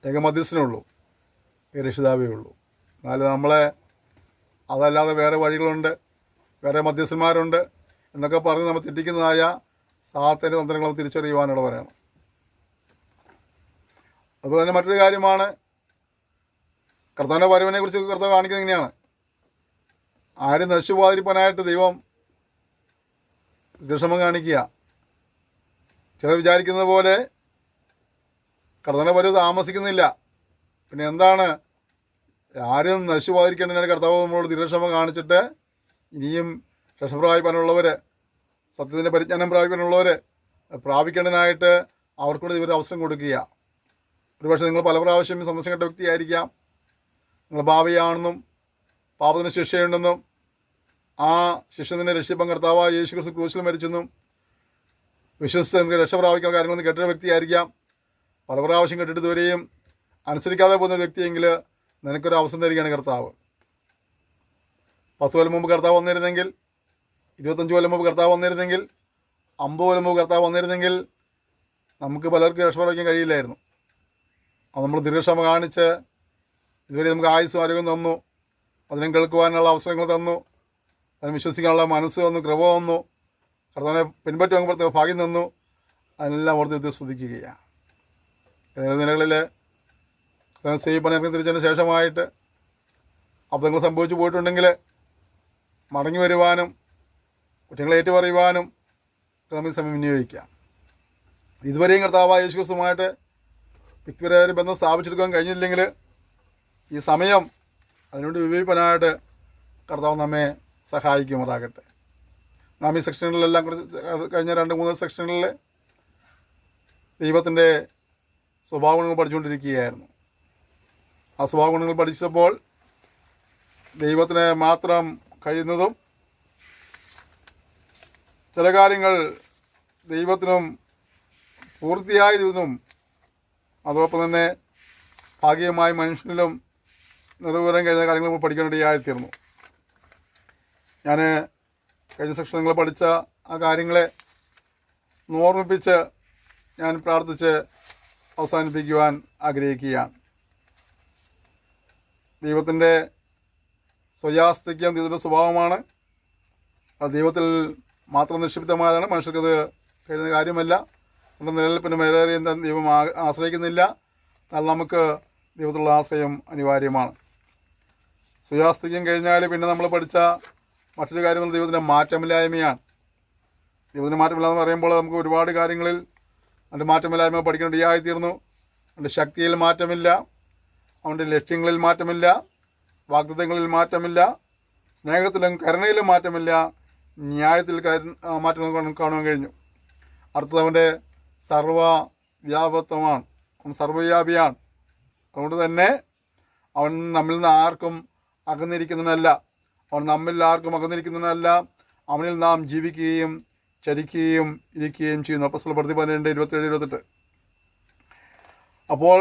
ഏക മധ്യസ്ഥനുള്ളൂ, ഏക രക്ഷിതാവേ ഉള്ളൂ. എന്നാൽ നമ്മളെ അതല്ലാതെ വേറെ വഴികളുണ്ട്, വേറെ മധ്യസ്ഥന്മാരുണ്ട് എന്നൊക്കെ പറഞ്ഞ് നമ്മൾ തെറ്റിക്കുന്നതായ സാത്താൻ്റെ തന്ത്രങ്ങൾ തിരിച്ചറിയുവാനുള്ള പറയണം. അതുപോലെ തന്നെ മറ്റൊരു കാര്യമാണ്, കർത്താവിൻ്റെ വരവിനെ കുറിച്ച് കർത്താവ് കാണിക്കുന്നത് എങ്ങനെയാണ്? ആരും നശിച്ചു പോകാതിരിക്കാനായിട്ട് ദൈവം ദീർഘക്ഷമ കാണിക്കുക. ചിലർ വിചാരിക്കുന്നത് പോലെ കർത്താവിൻ്റെ വരവ് താമസിക്കുന്നില്ല. പിന്നെ എന്താണ്, ആരും നശിച്ചു പോകാതിരിക്കേണ്ടതിനാണ് കർത്താവ് നമ്മളോട് ദീർഘക്ഷമ കാണിച്ചിട്ട് ഇനിയും രക്ഷപ്രാപിക്കാനുള്ളവർ, സത്യത്തിൻ്റെ പരിജ്ഞാനം പ്രാപിക്കാനുള്ളവർ പ്രാപിക്കേണ്ടതിനായിട്ട് അവർക്കൂടെ ഇവർ അവസരം കൊടുക്കുക. ഒരുപക്ഷെ നിങ്ങൾ പല പ്രാവശ്യം സന്ദേശം കേട്ട വ്യക്തിയായിരിക്കാം. നിങ്ങൾ ഭാവിയാണെന്നും പാപത്തിന് ശിക്ഷയുണ്ടെന്നും ആ ശിക്ഷ നിന്നെ രക്ഷിപ്പം കർത്താവായ യേശു ക്രിസ്തു ക്രൂശിൽ മരിച്ചെന്നും വിശ്വസിച്ച് നിങ്ങൾക്ക് രക്ഷ പ്രാപിക്കുന്ന കാര്യങ്ങളൊന്നും കേട്ടൊരു വ്യക്തിയായിരിക്കാം. പല പ്രാവശ്യം കേട്ടിട്ട് ഇതുവരെയും അനുസരിക്കാതെ പോകുന്ന ഒരു വ്യക്തിയെങ്കിൽ നിനക്കൊരു അവസരം തരികയാണ് കർത്താവ്. 10 കൊല്ലം മുമ്പ് കർത്താവ് വന്നിരുന്നെങ്കിൽ, 25 കൊല്ലം മുമ്പ് കർത്താവ് വന്നിരുന്നെങ്കിൽ, 50 കൊല്ലം മുമ്പ് കർത്താവ് വന്നിരുന്നെങ്കിൽ നമുക്ക് പലർക്കും രക്ഷപ്രാപിക്കാൻ കഴിയില്ലായിരുന്നു. അത് നമ്മൾ ദീർഘക്ഷമ കാണിച്ച് ഇതുവരെ നമുക്ക് ആയുസ്സും ആരോഗ്യം തന്നു, അതിനെ കേൾക്കുവാനുള്ള അവസരങ്ങൾ തന്നു, അതിനെ വിശ്വസിക്കാനുള്ള മനസ്സ് തന്നു, കൃപ തന്നു, കർത്താവിനെ പിൻപറ്റുവാൻ പ്രത്യേക ഭാഗ്യം തന്നു. അതിനെല്ലാം ഓർത്ത് സ്തുതിക്കുകയാണ്. ഏതെങ്കിലും നിലകളിൽ സേവിപ്പണിക്ക് തിരിച്ചതിന് ശേഷമായിട്ട് അബദ്ധങ്ങൾ സംഭവിച്ചു പോയിട്ടുണ്ടെങ്കിൽ മടങ്ങി വരുവാനും കുറ്റങ്ങളെ ഏറ്റുപറയുവാനും നമുക്ക് സമയം വിനിയോഗിക്കാം. ഇതുവരെയും കർത്താവായ യേശു ക്രിസ്തുവുമായിട്ട് വ്യക്തിപരമായ ഒരു ബന്ധം സ്ഥാപിച്ചെടുക്കാൻ കഴിഞ്ഞില്ലെങ്കിൽ ഈ സമയം അതിനുവേണ്ടി വിവേചിപ്പനായിട്ട് കർത്താവ് നമ്മെ സഹായിക്കുമാറാകട്ടെ. നാം ഈ സെക്ഷനുകളിലെല്ലാം കുറിച്ച് കഴിഞ്ഞ 2-3 സെക്ഷനുകളിൽ ദൈവത്തിൻ്റെ സ്വഭാവഗുണങ്ങൾ പഠിച്ചുകൊണ്ടിരിക്കുകയായിരുന്നു. ആ സ്വഭാവഗുണങ്ങൾ പഠിച്ചപ്പോൾ ദൈവത്തിന് മാത്രം കഴിയുന്നതും ചില കാര്യങ്ങൾ ദൈവത്തിനും പൂർത്തിയായതിനും അതോടൊപ്പം തന്നെ ഭാഗികമായി മനുഷ്യനിലും നിറവേറാൻ കഴിയുന്ന കാര്യങ്ങൾ നമ്മൾ പഠിക്കാനിടയായിത്തീർന്നു. ഞാൻ കഴിഞ്ഞ സെക്ഷൻ നിങ്ങൾ പഠിച്ച ആ കാര്യങ്ങളെ ഓർമ്മിപ്പിച്ച് ഞാൻ പ്രാർത്ഥിച്ച് അവസാനിപ്പിക്കുവാൻ ആഗ്രഹിക്കുകയാണ്. ദൈവത്തിൻ്റെ സ്വയാസ്തിക്യം ദൈവത്തിൻ്റെ സ്വഭാവമാണ്. അത് ദൈവത്തിൽ മാത്രം നിക്ഷിപ്തമായതാണ്. മനുഷ്യർക്കത് കഴിയുന്ന കാര്യമല്ല. നമ്മുടെ നിലനിൽപ്പിന് മേലേറിയ ദൈവം ആശ്രയിക്കുന്നില്ല. എന്നാൽ നമുക്ക് ദൈവത്തിലുള്ള ആശ്രയം അനിവാര്യമാണ്. സ്വയാസ്തിക്യം കഴിഞ്ഞാൽ പിന്നെ നമ്മൾ പഠിച്ച മറ്റൊരു കാര്യം ദൈവത്തിൻ്റെ മാറ്റമില്ലായ്മയാണ്. ദൈവത്തിൻ്റെ മാറ്റമില്ലാന്ന് പറയുമ്പോൾ നമുക്ക് ഒരുപാട് കാര്യങ്ങളിൽ അവൻ്റെ മാറ്റമില്ലായ്മ പഠിക്കേണ്ടതായിത്തീർന്നു. അവൻ്റെ ശക്തിയിൽ മാറ്റമില്ല, അവൻ്റെ ലക്ഷ്യങ്ങളിൽ മാറ്റമില്ല, വാഗ്ദത്തങ്ങളിൽ മാറ്റമില്ല, സ്നേഹത്തിലും കരുണയിലും മാറ്റമില്ല, ന്യായത്തിൽ മാറ്റം കാണുവാൻ കഴിഞ്ഞു. അടുത്തത് അവൻ്റെ സർവ്വവ്യാപത്വമാണ്. അവൻ സർവ്വവ്യാപിയാണ്. അതുകൊണ്ട് തന്നെ അവൻ നമ്മിൽ നിന്ന് ആർക്കും അകന്നിരിക്കുന്നതിനല്ല, അവൻ നമ്മിൽ ആർക്കും അകന്നിരിക്കുന്നതിനല്ല, അവനിൽ നാം ജീവിക്കുകയും ചരിക്കുകയും ഇരിക്കുകയും ചെയ്യുന്നു. അപ്പോസ്തലർ 12:27-28. അപ്പോൾ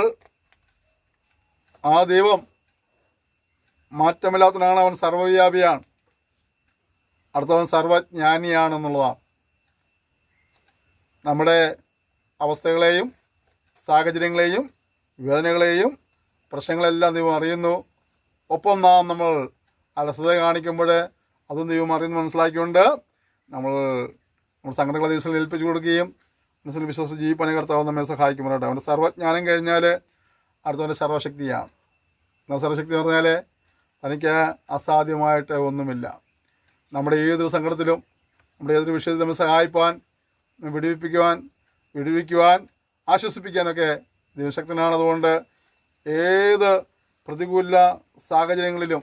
ആ ദൈവം മാറ്റമില്ലാത്തവനാണ്. അവൻ സർവ്വവ്യാപിയാണ്. അടുത്തവൻ സർവജ്ഞാനിയാണെന്നുള്ളതാണ്. നമ്മുടെ അവസ്ഥകളെയും സാഹചര്യങ്ങളെയും വേദനകളെയും പ്രശ്നങ്ങളെല്ലാം ദൈവം അറിയുന്നു. ഒപ്പം നമ്മൾ അലസത കാണിക്കുമ്പോൾ അതും ദൈവം അറിയുന്നു മനസ്സിലാക്കിക്കൊണ്ട് നമ്മൾ സംഘടനകളെ ദിവസം ഏൽപ്പിച്ചു കൊടുക്കുകയും മനസ്സിൽ വിശ്വസിച്ച് ജീവിപ്പാൻ കർത്താവ് നമ്മെ സഹായിക്കുമ്പോഴാണ്. അവൻ്റെ സർവ്വജ്ഞാനം കഴിഞ്ഞാൽ അടുത്തവൻ്റെ സർവ്വശക്തിയാണ്. എന്നാൽ സർവ്വശക്തി എന്ന് പറഞ്ഞാൽ തനിക്ക് അസാധ്യമായിട്ട് ഒന്നുമില്ല. നമ്മുടെ ഏതൊരു സങ്കടത്തിലും നമ്മുടെ ഏതൊരു വിഷയത്തിൽ നമ്മെ സഹായിപ്പാൻ, വിടുവിക്കുവാൻ, ആശ്വസിപ്പിക്കാനൊക്കെ ദൈവശക്തനാണ്. അതുകൊണ്ട് ഏത് പ്രതികൂല സാഹചര്യങ്ങളിലും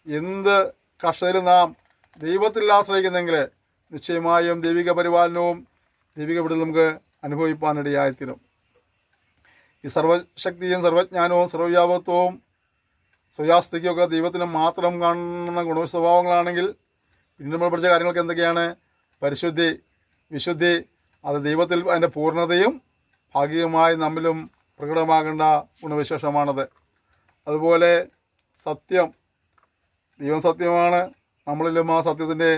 എന്ത് കഷ്ടതയിലും നാം ദൈവത്തിൽ ആശ്രയിക്കുന്നെങ്കിൽ നിശ്ചയമായും ദൈവിക പരിപാലനവും ദൈവിക വിടുതലും നമുക്ക് അനുഭവിപ്പാനിടയായിത്തീരും. ഈ സർവശക്തിയും സർവജ്ഞാനവും സർവ്വവ്യാപകത്വവും സ്വജാസ്തിക്കൊക്കെ ദൈവത്തിന് മാത്രം കാണുന്ന ഗുണസ്വഭാവങ്ങളാണെങ്കിൽ പിന്നെ നമ്മൾ പഠിച്ച കാര്യങ്ങളൊക്കെ എന്തൊക്കെയാണ്? പരിശുദ്ധി, വിശുദ്ധി, അത് ദൈവത്തിൽ അതിൻ്റെ പൂർണ്ണതയും ഭാഗികമായി നമ്മിലും പ്രകടമാകേണ്ട ഗുണവിശേഷമാണത്. അതുപോലെ സത്യം, ദൈവം സത്യമാണ്, നമ്മളിലും ആ സത്യത്തിൻ്റെ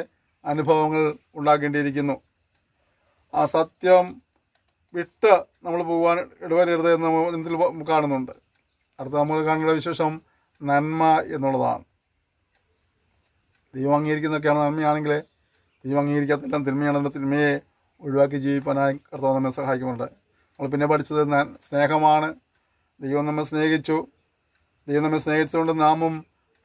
അനുഭവങ്ങൾ ഉണ്ടാക്കേണ്ടിയിരിക്കുന്നു. ആ സത്യം വിട്ട് നമ്മൾ പോകാൻ ഇടവരരുത് എന്ന് ഇതിൽ കാണുന്നുണ്ട്. അടുത്ത നമ്മൾ കാണേണ്ട വിശേഷം നന്മ എന്നുള്ളതാണ്. ദൈവം അംഗീകരിക്കുന്നതൊക്കെയാണ് നന്മയാണെങ്കിൽ ദൈവം അംഗീകരിക്കാത്തെല്ലാം തിന്മയാണെന്ന തിന്മയെ ഒഴിവാക്കി ജീവിക്കാനായി കർത്താവ് നമ്മെ സഹായിക്കുന്നുണ്ട്. നമ്മൾ പിന്നെ പഠിച്ചത് സ്നേഹമാണ്. ദൈവം നമ്മെ സ്നേഹിച്ചു. ദൈവം നമ്മെ സ്നേഹിച്ചുകൊണ്ട് നാമും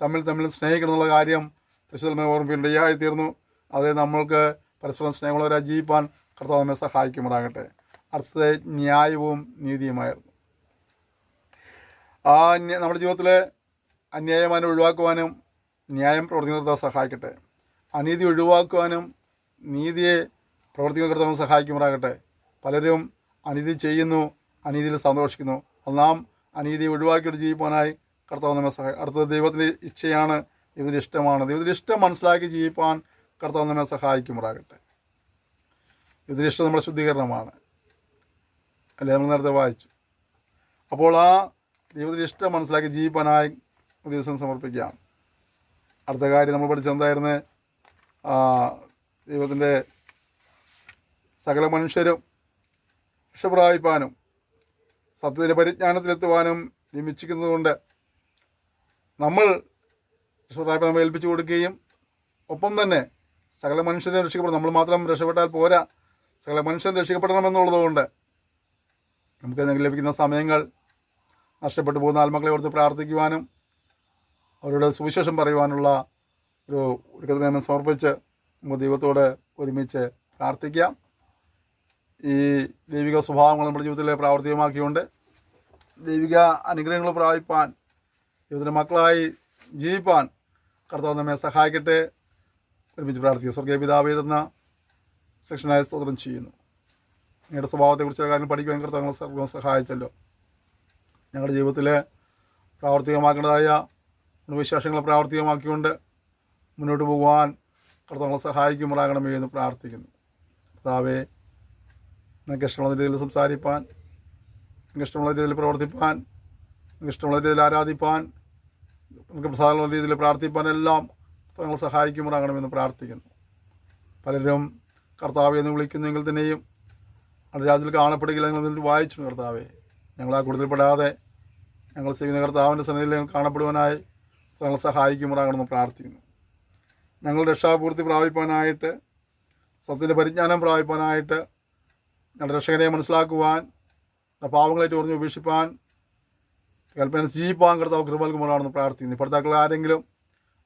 തമ്മിൽ സ്നേഹിക്കണം എന്നുള്ള കാര്യം പരിശുദ്ധമേ ഓർമ്മിപ്പിക്കുകയായി തീർന്നു. അത് നമ്മൾക്ക് പരസ്പരം സ്നേഹമുള്ളവരായി ജീവിപ്പാൻ കർത്താവ് നമ്മെ സഹായിക്കുമാറാകട്ടെ. അടുത്തത് ന്യായവും നീതിയുമായിരുന്നു. നമ്മുടെ ജീവിതത്തിൽ അന്യായം ഒഴിവാക്കുവാനും ന്യായം പ്രവർത്തിക്കുന്ന സഹായിക്കട്ടെ. അനീതി ഒഴിവാക്കുവാനും നീതിയെ പ്രവർത്തിക്കുന്ന കർത്താവ് സഹായിക്കുമാറാകട്ടെ. പലരും അനീതി ചെയ്യുന്നു, അനീതിയിൽ സന്തോഷിക്കുന്നു. നാം അനീതി ഒഴിവാക്കിയിട്ട് ജീവിക്കാനായി കർത്താവ് നമ്മെ സഹായിക്കും. അടുത്തത് ദൈവത്തിൻ്റെ ഇച്ഛയാണ്, ദൈവത്തിൻ്റെ ഇഷ്ടമാണ്. ദൈവത്തിൻ്റെ ഇഷ്ടം മനസ്സിലാക്കി ജീവിപ്പാൻ കർത്താവ് നമ്മെ സഹായിക്കുമാറാകട്ടെ. ദൈവത്തിൻ്റെ ഇഷ്ടം നമ്മുടെ ശുദ്ധീകരണമാണ് അല്ലേ, നമ്മൾ നേരത്തെ വായിച്ചു. അപ്പോൾ ആ ദൈവത്തിൻ്റെ ഇഷ്ടം മനസ്സിലാക്കി ജീവിപ്പാനായി ദിവസം സമർപ്പിക്കാം. അടുത്ത കാര്യം നമ്മൾ പഠിച്ചത് എന്തായിരുന്നു? ദൈവത്തിൻ്റെ സകല മനുഷ്യരും രക്ഷപ്രാപിപ്പാനും സത്യത്തിൻ്റെ പരിജ്ഞാനത്തിലെത്തുവാനും നിയമിച്ചിരിക്കുന്നതുകൊണ്ട് നമ്മൾ രക്ഷപ്രാപിപ്പാൻ നമ്മൾ ഏൽപ്പിച്ചു കൊടുക്കുകയും ഒപ്പം തന്നെ സകല മനുഷ്യരും രക്ഷിക്കപ്പെടണം. നമ്മൾ മാത്രം രക്ഷപ്പെട്ടാൽ പോരാ, സകല മനുഷ്യൻ രക്ഷിക്കപ്പെടണമെന്നുള്ളതുകൊണ്ട് നമുക്ക് ലഭിക്കുന്ന സമയങ്ങൾ നഷ്ടപ്പെട്ടു പോകുന്ന ആത്മാക്കളെ ഓർത്ത് പ്രാർത്ഥിക്കുവാനും അവരുടെ സുവിശേഷം പറയുവാനുള്ള ഒരു ഒരുക്കത്തിനെ സമർപ്പിച്ച് നമുക്ക് ദൈവത്തോട് ഒരുമിച്ച് പ്രാർത്ഥിക്കാം. ഈ ദൈവിക സ്വഭാവങ്ങൾ നമ്മുടെ ജീവിതത്തിലെ പ്രാവർത്തികമാക്കിക്കൊണ്ട് ദൈവിക അനുഗ്രഹങ്ങൾ പ്രാപിപ്പാൻ, ദൈവത്തിൻ്റെ മക്കളായി ജീവിപ്പാൻ കർത്താവ് നമ്മെ സഹായിക്കട്ടെ. ഒരുമിച്ച് പ്രാർത്ഥിക്കുക. സ്വർഗീയ പിതാവേ എന്ന സെക്ഷനായ സ്തോത്രം ചെയ്യുന്നു. നിങ്ങളുടെ സ്വഭാവത്തെക്കുറിച്ചുള്ള കാര്യം പഠിക്കുവാൻ കർത്താവ് സഹായിച്ചല്ലോ. ഞങ്ങളുടെ ജീവിതത്തിൽ പ്രാവർത്തികമാക്കേണ്ടതായ വിശേഷങ്ങൾ പ്രാവർത്തികമാക്കിക്കൊണ്ട് മുന്നോട്ട് പോകുവാൻ കർത്താവ് സഹായിക്കുമാറാകണമേ എന്ന് പ്രാർത്ഥിക്കുന്നു. കർത്താവേ, നിങ്ങൾക്ക് ഇഷ്ടമുള്ള രീതിയിൽ സംസാരിപ്പാൻ, നിങ്ങൾക്ക് ഇഷ്ടമുള്ള രീതിയിൽ പ്രവർത്തിപ്പാൻ, നിങ്ങൾക്ക് ഇഷ്ടമുള്ള രീതിയിൽ ആരാധിപ്പാൻ, നിങ്ങൾക്ക് പ്രസാദമുള്ള രീതിയിൽ പ്രാർത്ഥിപ്പാൻ എല്ലാം കർത്താവ് സഹായിക്കുമാറാകണമെന്ന് പ്രാർത്ഥിക്കുന്നു. പലരും കർത്താവെ എന്ന് വിളിക്കുന്നെങ്കിൽ തന്നെയും അത് രാജ്യത്തിൽ കാണപ്പെടുകയില്ല. നിങ്ങൾ വായിച്ചു കർത്താവെ, ഞങ്ങളാ കൂടുതൽപ്പെടാതെ ഞങ്ങൾ ചെയ്യുന്ന കർത്താവിൻ്റെ സന്നിധിയിൽ കാണപ്പെടുവാനായി ഞങ്ങൾ സഹായിക്കുമാറാകണമെന്ന് പ്രാർത്ഥിക്കുന്നു. ഞങ്ങൾ രക്ഷാപൂർത്തി പ്രാപിപ്പാനായിട്ട്, സത്യത്തിൻ്റെ പരിജ്ഞാനം പ്രാപിപ്പാനായിട്ട്, ഞങ്ങളുടെ രക്ഷകനെ മനസ്സിലാക്കുവാൻ, പാവങ്ങളായിട്ട് പറഞ്ഞ് ഉപേക്ഷിപ്പാൻ, കൽപ്പന ജീവിപ്പാൻ കർത്താവ് കൃപ നൽകുമാറാണെന്ന് പ്രാർത്ഥിക്കുന്നു. ഇപ്പോഴത്തെ ആരെങ്കിലും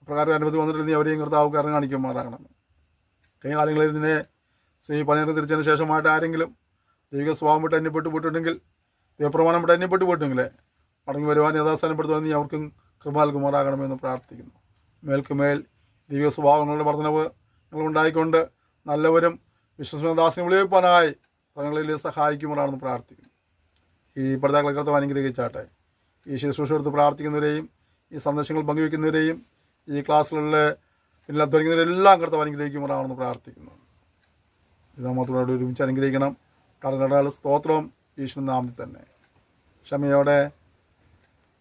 അപ്രകാരം അനുമതി വന്നിട്ടില്ലെങ്കിൽ അവരെയും കർത്താവ് കരം കാണിക്കുമാറാകണം. കഴിഞ്ഞ കാലങ്ങളിൽ ഇതിനെ പതിനെട്ട് തിരിച്ചതിന് ശേഷമായിട്ട് ആരെങ്കിലും ദൈവിക സ്വഭാവം വിട്ട് അന്യപ്പെട്ടു പോയിട്ടുണ്ടെങ്കിൽ, ദൈവപ്രമാണം വിട്ട് അന്യപ്പെട്ടു പോയിട്ടുണ്ടെങ്കിൽ മടങ്ങി വരുവാൻ യഥാസ്ഥാനപ്പെടുത്തുവാൻ നീ അവർക്കും കൃപ നൽകുമാറാകണമെന്ന് പ്രാർത്ഥിക്കുന്നു. മേൽക്കുമേൽ ദൈവിക സ്വഭാവങ്ങളുടെ വർധനവ് ഞങ്ങളുണ്ടായിക്കൊണ്ട് നല്ലവരും വിശ്വസനദാസിനെ വിളിവെപ്പാനായി തങ്ങളിൽ സഹായിക്കുമാറാണെന്ന് പ്രാർത്ഥിക്കുന്നു. ഈ പഠിതാക്കളെ കർത്താവ് അനുഗ്രഹിച്ചാട്ടെ. ഈ ശുശ്രൂഷ എടുത്ത് പ്രാർത്ഥിക്കുന്നവരെയും ഈ സന്ദേശങ്ങൾ പങ്കുവയ്ക്കുന്നവരെയും ഈ ക്ലാസ്സുകളിലെ പിന്നെ അധ്വാനിക്കുന്നവരെല്ലാം കർത്താവ് അനുഗ്രഹിക്കുമാറാണെന്ന് പ്രാർത്ഥിക്കുന്നു. ഇത് മാത്രമോട് ഒരുമിച്ച് അനുഗ്രഹിക്കണം. കടനടയാൾ സ്തോത്രം യേശുവിൻ നാമത്തിൽ തന്നെ. ക്ഷമയോടെ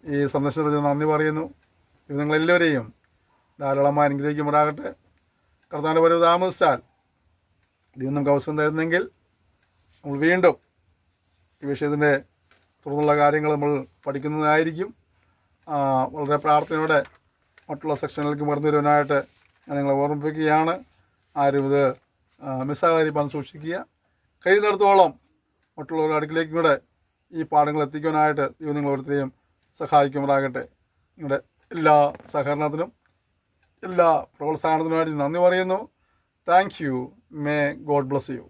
ഈ സന്ദേശത്തിന് നന്ദി പറയുന്നു. ഇത് നിങ്ങളെല്ലാവരെയും ധാരാളമായി അനുഗ്രഹിക്കുമാറാകട്ടെ. കർത്താവിൻ്റെ വരവ് താമസിച്ചാൽ ദൈവം നമുക്ക് അവസരം തരുന്നെങ്കിൽ നമ്മൾ വീണ്ടും ഈ വിഷയത്തിൻ്റെ തുടർന്നുള്ള കാര്യങ്ങൾ നമ്മൾ പഠിക്കുന്നതായിരിക്കും. വളരെ പ്രാർത്ഥനയോടെ മറ്റുള്ള സെക്ഷനിലേക്ക് മറന്നു വരുവാനായിട്ട് ഞാൻ നിങ്ങളെ ഓർമ്മിപ്പിക്കുകയാണ്. ആരും ഇത് മിസ്സാകാതിരിക്കാൻ സൂക്ഷിക്കുക. കഴിയുന്നിടത്തോളം മറ്റുള്ളവരുടെ അടുക്കിലേക്കും കൂടെ ഈ പാഠങ്ങൾ എത്തിക്കാനായിട്ട് ദൈവം നിങ്ങൾ ഓരോരുത്തരെയും സഹായിക്കുമാറാകട്ടെ. നിങ്ങളുടെ എല്ലാ സഹകരണത്തിനും എല്ലാ പ്രോത്സാഹനത്തിനുമായിട്ട് നന്ദി പറയുന്നു. Thank you. May God bless you.